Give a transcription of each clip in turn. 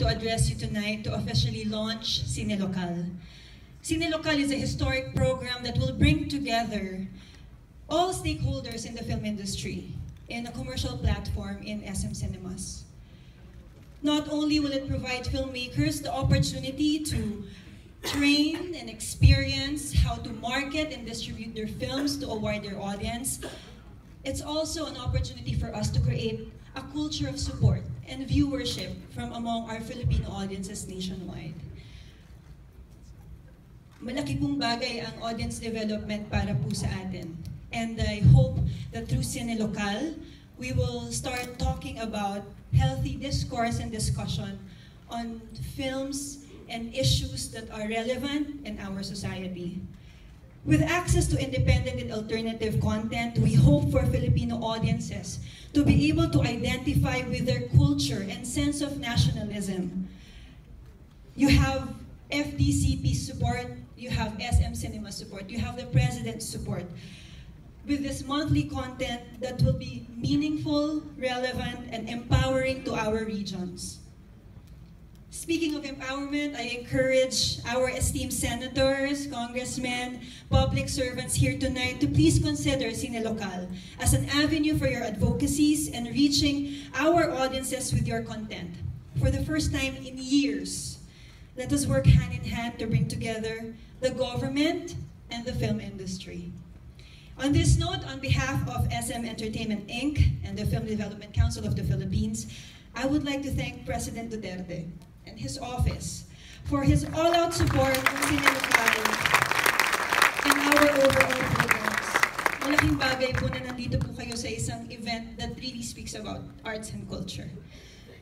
to address you tonight to officially launch Cine Lokal. Cine Lokal is a historic program that will bring together all stakeholders in the film industry in a commercial platform in SM Cinemas. Not only will it provide filmmakers the opportunity to train and experience how to market and distribute their films to a wider audience, it's also an opportunity for us to create a culture of support and viewership from among our Filipino audiences nationwide. Malaki pong bagay ang audience development para po sa atin. And I hope that through Cine Lokal, we will start talking about healthy discourse and discussion on films and issues that are relevant in our society. With access to independent and alternative content, we hope for Filipino audiences to be able to identify with their culture and sense of nationalism. You have FDCP support, you have SM Cinema support, you have the President's support. With this monthly content that will be meaningful, relevant, and empowering to our regions. Speaking of empowerment, I encourage our esteemed senators, congressmen, public servants here tonight to please consider Cine Lokal as an avenue for your advocacies and reaching our audiences with your content. For the first time in years, let us work hand in hand to bring together the government and the film industry. On this note, on behalf of SM Entertainment Inc. and the Film Development Council of the Philippines, I would like to thank President Duterte and his office for his all-out support ng Cine Lokal and our overall programs. Malaking bagay po na nandito po kayo sa isang event that really speaks about arts and culture.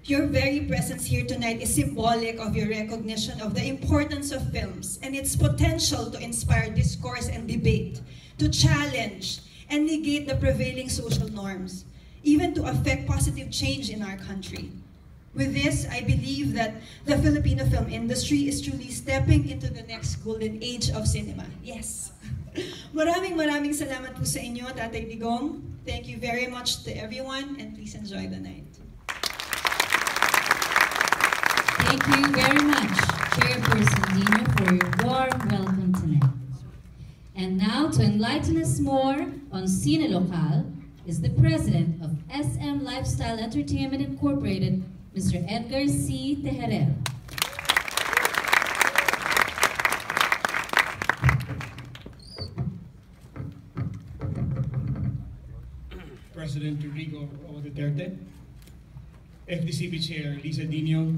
Your very presence here tonight is symbolic of your recognition of the importance of films and its potential to inspire discourse and debate, to challenge and negate the prevailing social norms, even to affect positive change in our country. With this, I believe that the Filipino film industry is truly stepping into the next golden age of cinema. Yes. Maraming salamat po sa inyo, Tatay Digong. Thank you very much to everyone, and please enjoy the night. Thank you very much, Chairperson Dino, for your warm welcome tonight. And now, to enlighten us more on Cine Lokal is the President of SM Lifestyle Entertainment Incorporated, Mr. Edgar C. Tejerero. President Rodrigo Duterte, FDCP Chair Lisa Dino,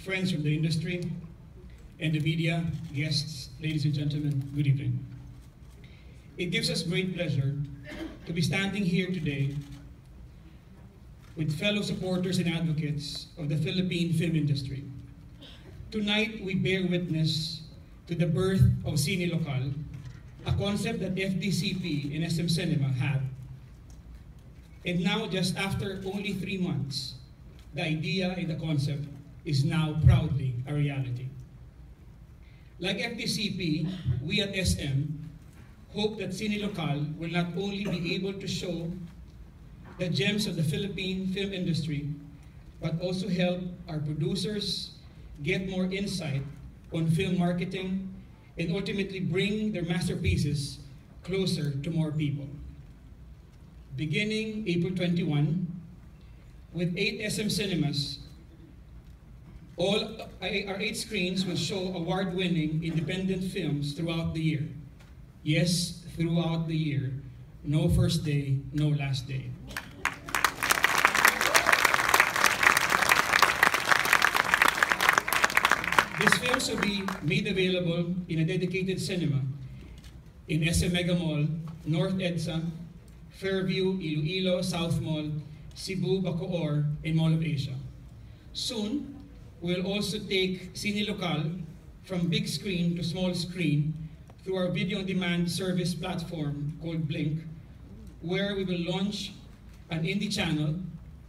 friends from the industry, and the media, guests, ladies and gentlemen, good evening. It gives us great pleasure to be standing here today with fellow supporters and advocates of the Philippine film industry. Tonight, we bear witness to the birth of Cine Lokal, a concept that FDCP and SM Cinema had. And now, just after only 3 months, the idea and the concept is now proudly a reality. Like FDCP, we at SM hope that Cine Lokal will not only be able to show the gems of the Philippine film industry, but also help our producers get more insight on film marketing and ultimately bring their masterpieces closer to more people. Beginning April 21, with 8 SM cinemas, all our 8 screens will show award-winning independent films throughout the year. Yes, throughout the year. No first day, no last day. These films will be made available in a dedicated cinema in SM Mega Mall, North EDSA, Fairview, Iloilo, South Mall, Cebu, Bacoor, and Mall of Asia. Soon, we'll also take Cine Lokal from big screen to small screen through our video-on-demand service platform called Blink, where we will launch an indie channel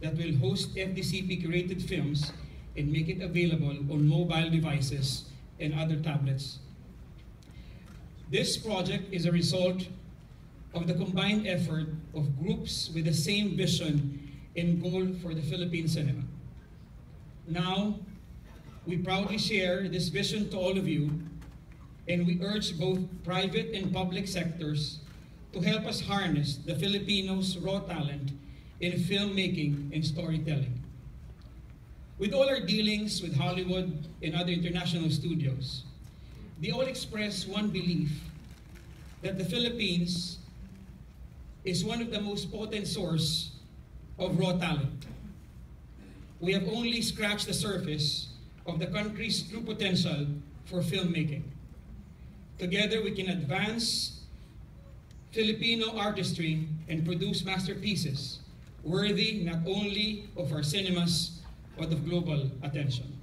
that will host FDCP-curated films and make it available on mobile devices and other tablets. This project is a result of the combined effort of groups with the same vision and goal for the Philippine cinema. Now, we proudly share this vision to all of you, and we urge both private and public sectors to help us harness the Filipinos' raw talent in filmmaking and storytelling. With all our dealings with Hollywood and other international studios, they all express one belief, that the Philippines is one of the most potent source of raw talent. We have only scratched the surface of the country's true potential for filmmaking. Together we can advance Filipino artistry and produce masterpieces worthy not only of our cinemas but of global attention.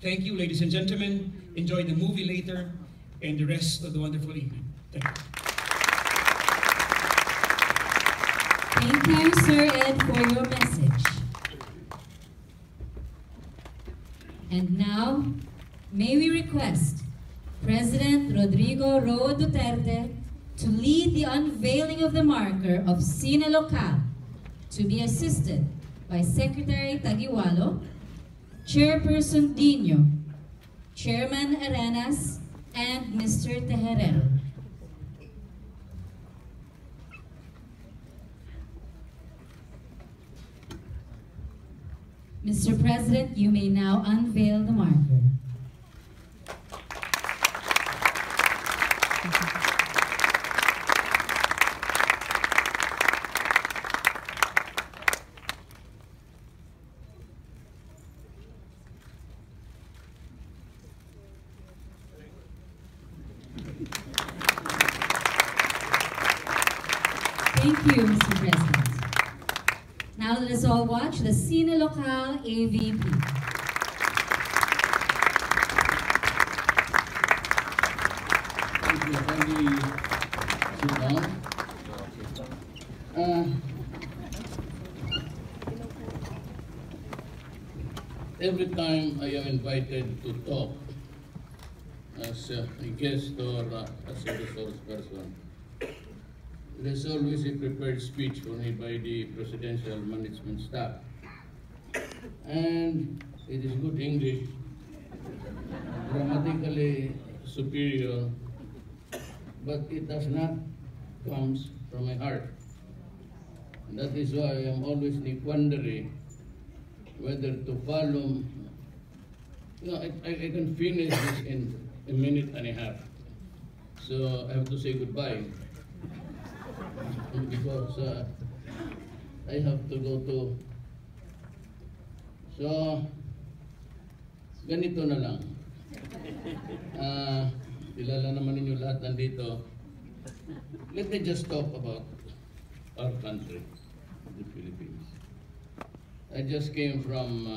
Thank you, ladies and gentlemen. Enjoy the movie later and the rest of the wonderful evening. Thank you. Thank you, Sir Ed, for your message. And now, may we request President Rodrigo Duterte to lead the unveiling of the marker of Cine Lokal, to be assisted by Secretary Taguiwalo, Chairperson Dino, Chairman Arenas, and Mr. Tejerero. Mr. President, you may now unveil the marker. Thank you, Mr. President. Now let us all watch the Cine Lokal AVP. Thank you. Kindly sit down. Every time I am invited to talk as a guest or as a resource person, there's always a prepared speech for me by the presidential management staff. And it is good English, grammatically superior, but it does not come from my heart. And that is why I am always wondering whether to follow. I can finish this in a minute and a half. So I have to say goodbye. Because I have to go to. So, ganito na lang. Kilala naman ninyo lahat nandito. Let me just talk about our country, the Philippines. I just came from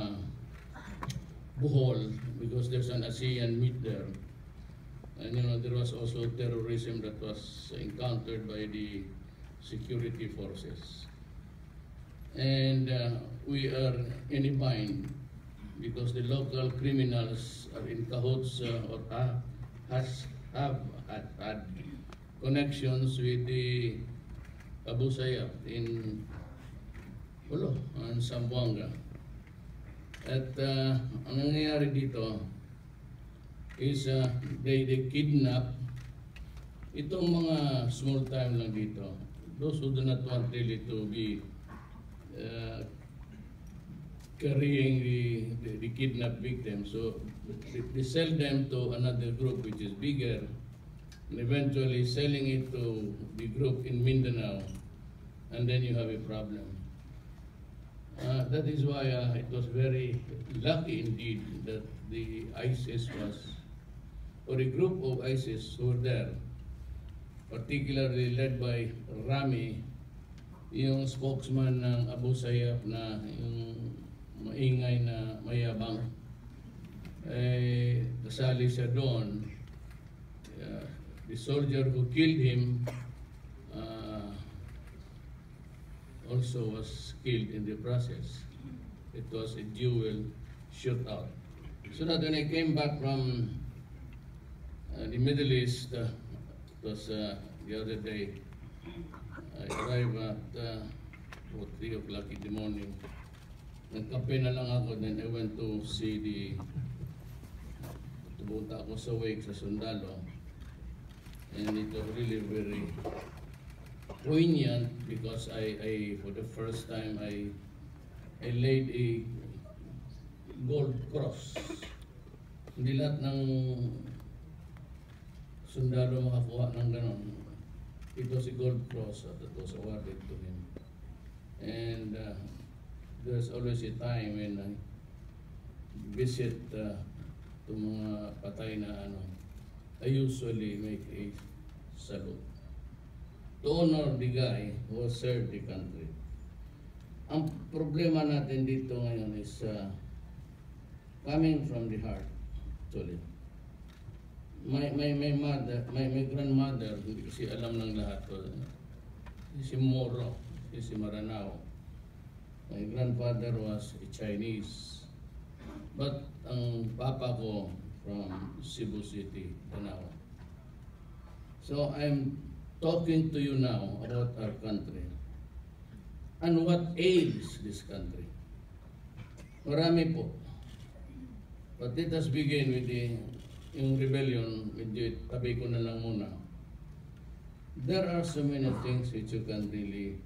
Bohol because there's an ASEAN meet there. And there was also terrorism that was encountered by the security forces. And we are in a bind because the local criminals are in cahoots or have had connections with the Abu Sayyaf in Zamboanga. At ang nangyayari dito is they kidnap itong mga small time lang dito. Those who do not want really to be carrying the kidnapped victims. So they sell them to another group which is bigger, and eventually selling it to the group in Mindanao, and then you have a problem. That is why it was very lucky indeed that the ISIS was, or a group of ISIS who were there, particularly led by Rami, yung spokesman ng Abu Sayyaf na yung maingay na mayabang, kasali siya doon. The soldier who killed him also was killed in the process. It was a dual shootout. So that when I came back from the Middle East, it was the other day, I arrived at 3 o'clock in the morning. nagkape na lang ako, then I went to see tumunta ako sa wake sa sundalo. And it was really very poignant because I for the first time, I laid a gold cross. Hindi lahat ng sundalo makakuha ng ganon. Ito si gold cross at it was awarded to him. And there's always a time when I visit to mga patay na ano, I usually make a salute to honor the guy who has served the country. Ang problema natin dito ngayon is coming from the heart, actually. My grandmother, hindi kasi alam ng lahat ko, si Moro, si Maranao. My grandfather was a Chinese. But ang papa ko from Cebu City, Danao. So I'm talking to you now about our country and what ails this country. Marami po. But let us begin with yung rebellion, medyo tabi ko na lang muna. There are so many things which you can really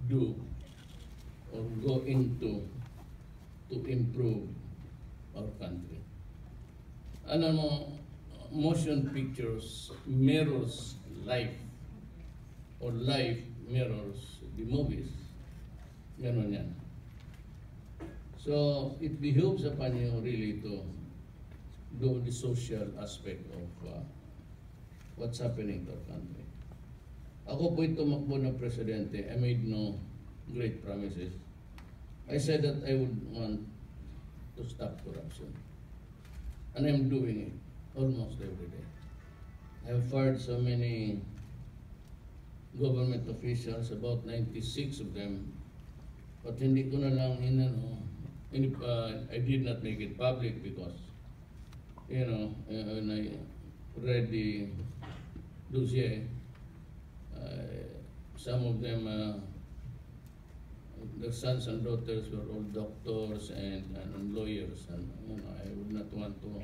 do or go into to improve our country. Alam mo, motion pictures mirrors life or life mirrors the movies. Ganon yan. So, it behooves upon you really to do the social aspect of what's happening to our country. Ako po'y tumakbo ng presidente. I made no great promises. I said that I would want to stop corruption. And I'm doing it almost every day. I have fired so many government officials, about 96 of them. But hindi ko na lang I did not make it public because when I read the dossier, some of them, their sons and daughters were all doctors and lawyers, and I would not want to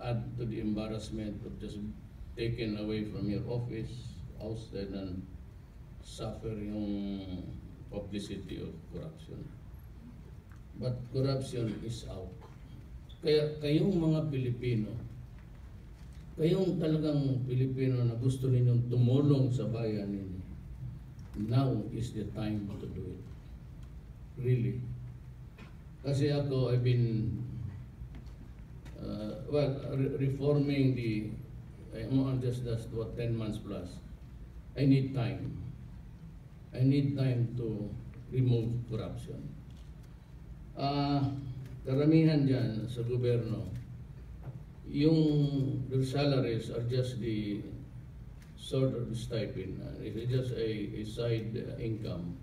add to the embarrassment of just taken away from your office, ousted, and suffer yung publicity of corruption. But corruption is out. Kaya kayong mga Pilipino, kayong talagang Pilipino na gusto ninyong tumulong sa bayan ninyo, now is the time to do it. Really. Kasi ako, I've been, reforming I'm just 10 months plus. I need time. I need time to remove corruption. Karamihan dyan sa gobyerno, their salaries are just the sort of stipend. It's just a side income.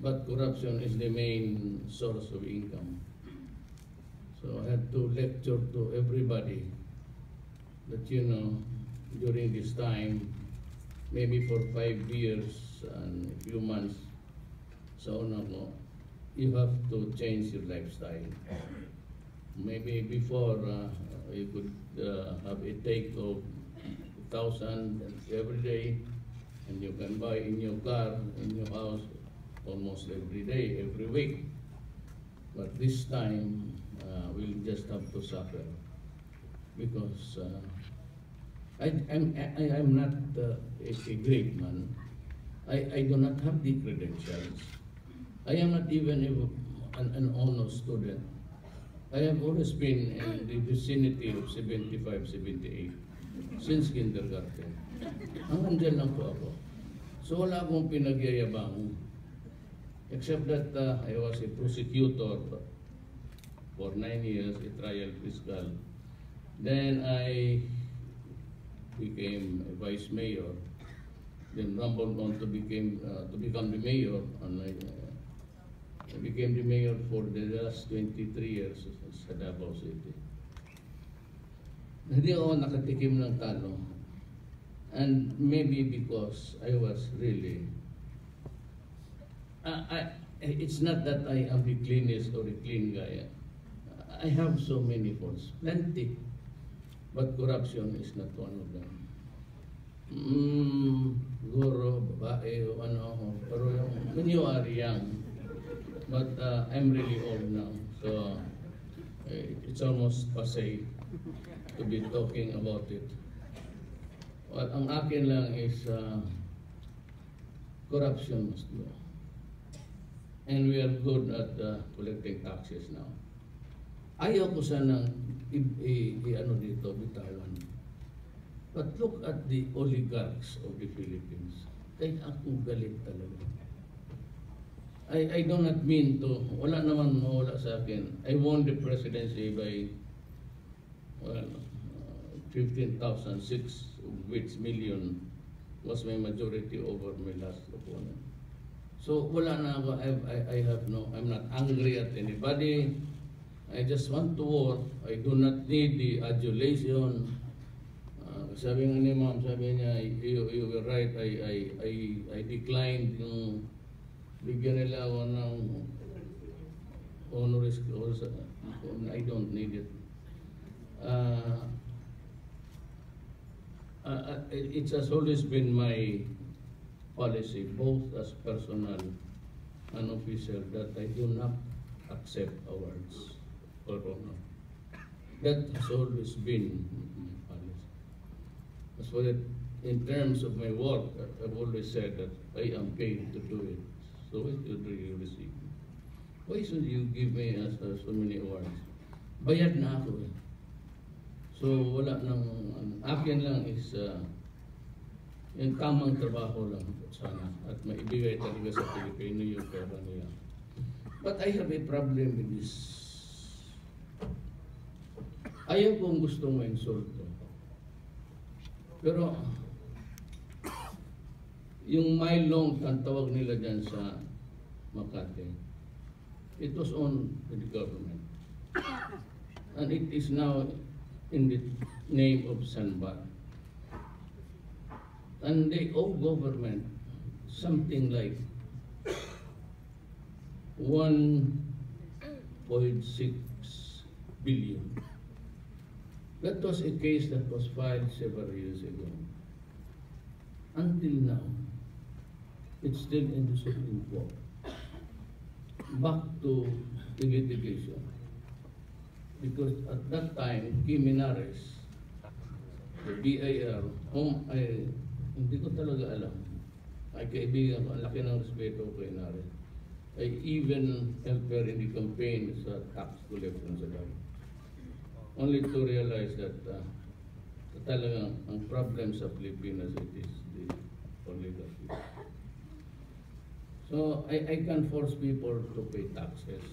But corruption is the main source of income. So I had to lecture to everybody that, during this time, maybe for 5 years and a few months, you have to change your lifestyle. Maybe before you could have a take of 1,000 every day, and you can buy a new car, a new house almost every day, every week. But this time, we'll just have to suffer because I'm not a great man. I do not have the credentials. I am not even an honor student. I have always been in the vicinity of 75, 78 since kindergarten. Hanggang dyan lang po ako. So wala akong pinagyayabang except that I was a prosecutor for 9 years, a trial fiscal. Then I became a vice mayor, then rumbled on to become the mayor, and I became the mayor for the last 23 years sa Davao City. Hindi ako nakatikim ng talo. And maybe because I was really, it's not that I am the cleanest or the clean guy. I have so many faults, plenty. But corruption is not one of them. Guro, babae, o ano, pero when you are young, but I'm really old now, so it's almost passé to be talking about it. Well, ang akin lang is corruption must go. And we are good at collecting taxes now. Ayaw ko sanang ano dito, bitawan. But look at the oligarchs of the Philippines. Kaya ako galit talaga. I do not mean to, wala naman mawala sa akin. I won the presidency by, well, 15,006, of which million was my majority over my last opponent. So wala na ako, I have no, I'm not angry at anybody. I just want to work. I do not need the adulation. Sabi nga ni ma'am, sabi niya, you were right, I declined yung bigyan nila ako ng honoris causa. I don't need it. It has always been my policy, both as personal and official, that I do not accept awards or honor. That has always been my policy. As for that, in terms of my work, I've always said that I am paid to do it. So why should you receive me? Why should you give me so many awards? Bayad na ako eh. So wala nang, akin lang is yung tamang trabaho lang sana at maibigay talaga sa Pilipino yung pera nila. But I have a problem with this. Ayaw kong gustong ma-insulto. Pero yung Mylong, ang tawag nila dyan sa Makati, it was on the government. And it is now in the name of Sanbat. And they owe government something like 1.6 billion. That was a case that was filed several years ago. Until now, it's still in the Supreme Court. Back to the litigation. Because at that time, Kiminares, the BIR, whom hindi ko talaga alam, ay kaibigan ko, ang laki ng respeto ko kay Nare. I even helped her in the campaign sa tax collection sa government. Only to realize that talagang ang problem sa Pilipinas, it is the oligarchy. So I can force people to pay taxes.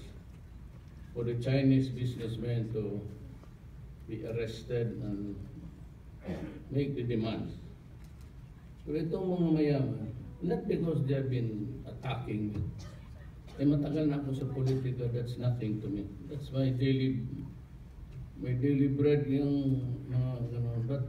For the Chinese businessmen to be arrested and make the demands. Pero itong mga mayaman, not because they have been attacking me. Matagal na ako sa politika, that's nothing to me. That's my daily bread yung mga gano'n. But